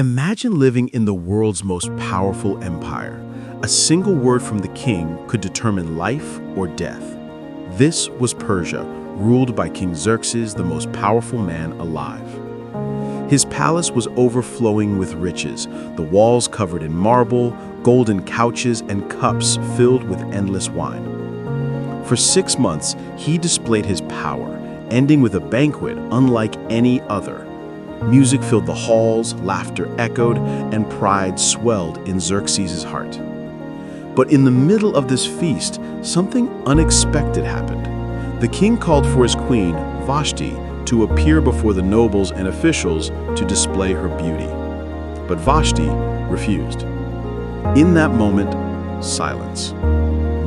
Imagine living in the world's most powerful empire. A single word from the king could determine life or death. This was Persia, ruled by King Xerxes, the most powerful man alive. His palace was overflowing with riches, the walls covered in marble, golden couches, and cups filled with endless wine. For 6 months, he displayed his power, ending with a banquet unlike any other. Music filled the halls, laughter echoed, and pride swelled in Xerxes' heart. But in the middle of this feast, something unexpected happened. The king called for his queen, Vashti, to appear before the nobles and officials to display her beauty. But Vashti refused. In that moment, silence.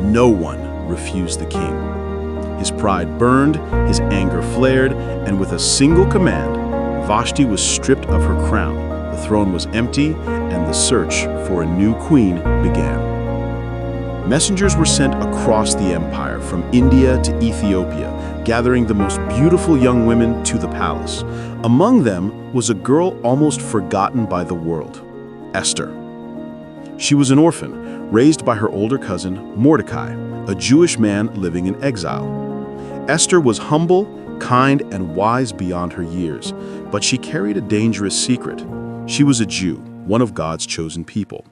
No one refused the king. His pride burned, his anger flared, and with a single command, Vashti was stripped of her crown. The throne was empty, and the search for a new queen began. Messengers were sent across the empire, from India to Ethiopia, gathering the most beautiful young women to the palace. Among them was a girl almost forgotten by the world, Esther. She was an orphan, raised by her older cousin, Mordecai, a Jewish man living in exile. Esther was humble, kind, and wise beyond her years, but she carried a dangerous secret. She was a Jew, one of God's chosen people.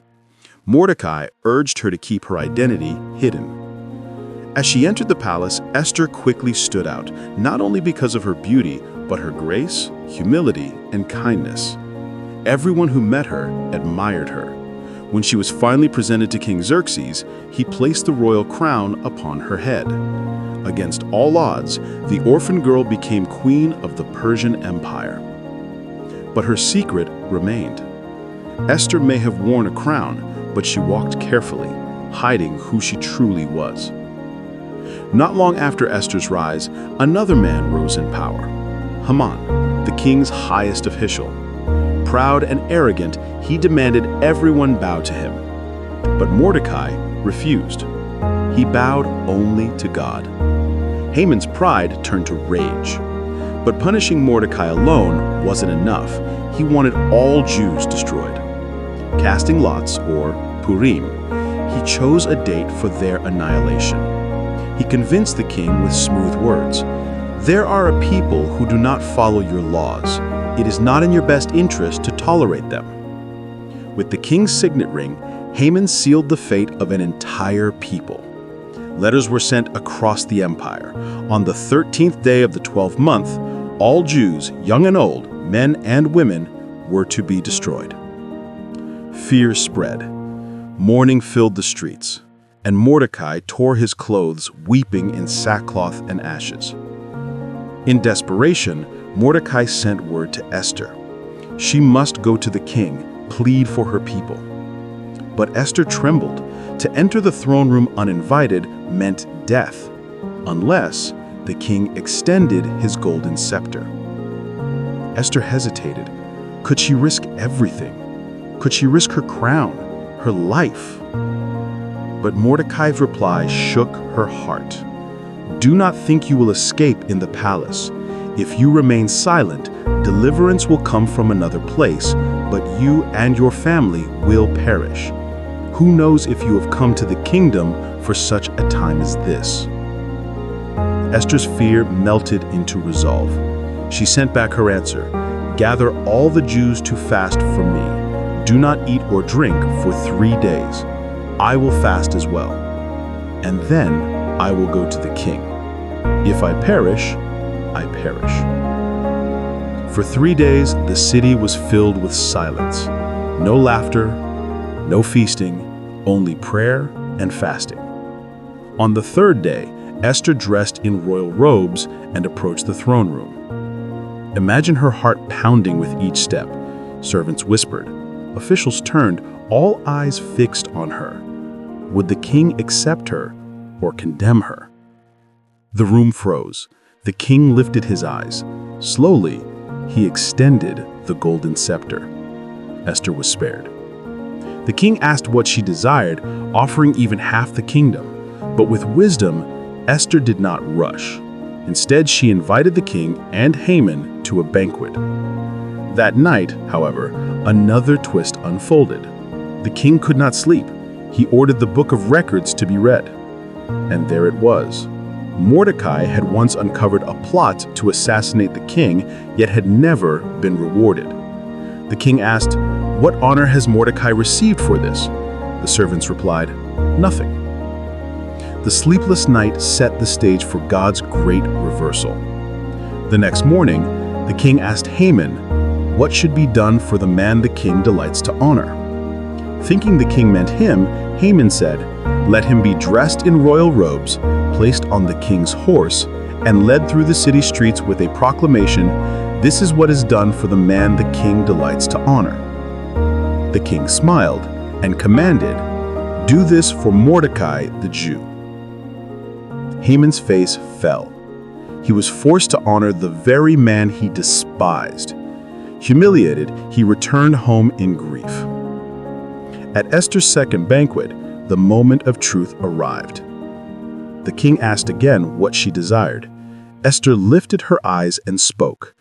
Mordecai urged her to keep her identity hidden. As she entered the palace, Esther quickly stood out, not only because of her beauty, but her grace, humility, and kindness. Everyone who met her admired her. When she was finally presented to King Xerxes, he placed the royal crown upon her head. Against all odds, the orphan girl became queen of the Persian Empire. But her secret remained. Esther may have worn a crown, but she walked carefully, hiding who she truly was. Not long after Esther's rise, another man rose in power, Haman, the king's highest official. Proud and arrogant, he demanded everyone bow to him. But Mordecai refused. He bowed only to God. Haman's pride turned to rage. But punishing Mordecai alone wasn't enough. He wanted all Jews destroyed. Casting lots, or Purim, he chose a date for their annihilation. He convinced the king with smooth words. There are a people who do not follow your laws. It is not in your best interest to tolerate them. With the king's signet ring, Haman sealed the fate of an entire people. Letters were sent across the empire. On the 13th day of the 12th month, all Jews, young and old, men and women, were to be destroyed. Fear spread. Mourning filled the streets, and Mordecai tore his clothes, weeping in sackcloth and ashes. In desperation, Mordecai sent word to Esther. She must go to the king, plead for her people. But Esther trembled. To enter the throne room uninvited meant death, unless the king extended his golden scepter. Esther hesitated. Could she risk everything? Could she risk her crown, her life? But Mordecai's reply shook her heart. Do not think you will escape in the palace. If you remain silent, deliverance will come from another place, but you and your family will perish. Who knows if you have come to the kingdom for such a time as this? Esther's fear melted into resolve. She sent back her answer. Gather all the Jews to fast for me. Do not eat or drink for 3 days. I will fast as well. And then I will go to the king. If I perish, I perish. For 3 days, the city was filled with silence. No laughter, no feasting, only prayer and fasting. On the 3rd day, Esther dressed in royal robes and approached the throne room. Imagine her heart pounding with each step. Servants whispered. Officials turned, all eyes fixed on her. Would the king accept her or condemn her? The room froze. The king lifted his eyes. Slowly, he extended the golden scepter. Esther was spared. The king asked what she desired, offering even half the kingdom. But with wisdom, Esther did not rush. Instead, she invited the king and Haman to a banquet. That night, however, another twist unfolded. The king could not sleep. He ordered the Book of Records to be read. And there it was. Mordecai had once uncovered a plot to assassinate the king, yet had never been rewarded. The king asked, "What honor has Mordecai received for this?" The servants replied, "Nothing." The sleepless night set the stage for God's great reversal. The next morning, the king asked Haman, what should be done for the man the king delights to honor? Thinking the king meant him, Haman said, "Let him be dressed in royal robes, placed on the king's horse, and led through the city streets with a proclamation, 'This is what is done for the man the king delights to honor.'" The king smiled and commanded, "Do this for Mordecai the Jew." Haman's face fell. He was forced to honor the very man he despised. Humiliated, he returned home in grief. At Esther's second banquet, the moment of truth arrived. The king asked again what she desired. Esther lifted her eyes and spoke,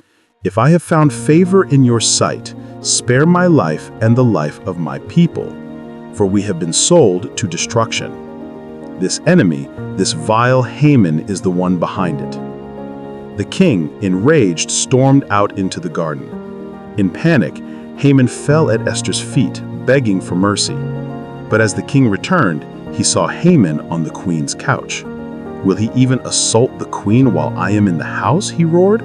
"If I have found favor in your sight, spare my life and the life of my people, for we have been sold to destruction. This enemy, this vile Haman, is the one behind it." The king, enraged, stormed out into the garden. In panic, Haman fell at Esther's feet, begging for mercy. But as the king returned, he saw Haman on the queen's couch. "Will he even assault the queen while I am in the house?" he roared.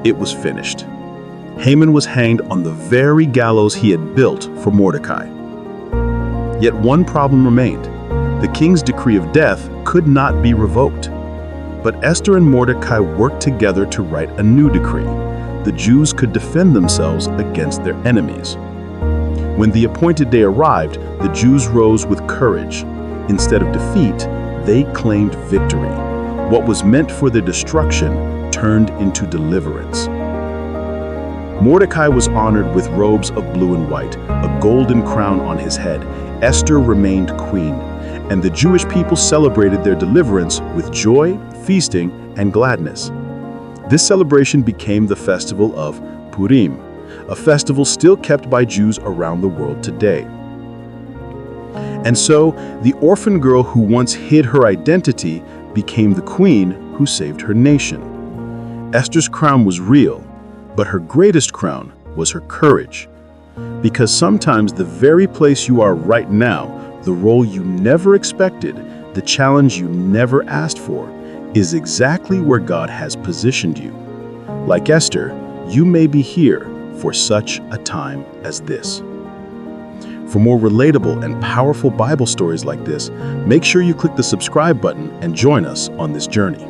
It was finished. Haman was hanged on the very gallows he had built for Mordecai. Yet one problem remained. The king's decree of death could not be revoked. But Esther and Mordecai worked together to write a new decree. The Jews could defend themselves against their enemies. When the appointed day arrived, the Jews rose with courage. Instead of defeat, they claimed victory. What was meant for their destruction turned into deliverance. Mordecai was honored with robes of blue and white, a golden crown on his head. Esther remained queen, and the Jewish people celebrated their deliverance with joy, feasting, and gladness. This celebration became the festival of Purim, a festival still kept by Jews around the world today. And so, the orphan girl who once hid her identity became the queen who saved her nation. Esther's crown was real, but her greatest crown was her courage. Because sometimes the very place you are right now, the role you never expected, the challenge you never asked for, is exactly where God has positioned you. Like Esther, you may be here for such a time as this. For more relatable and powerful Bible stories like this, make sure you click the subscribe button and join us on this journey.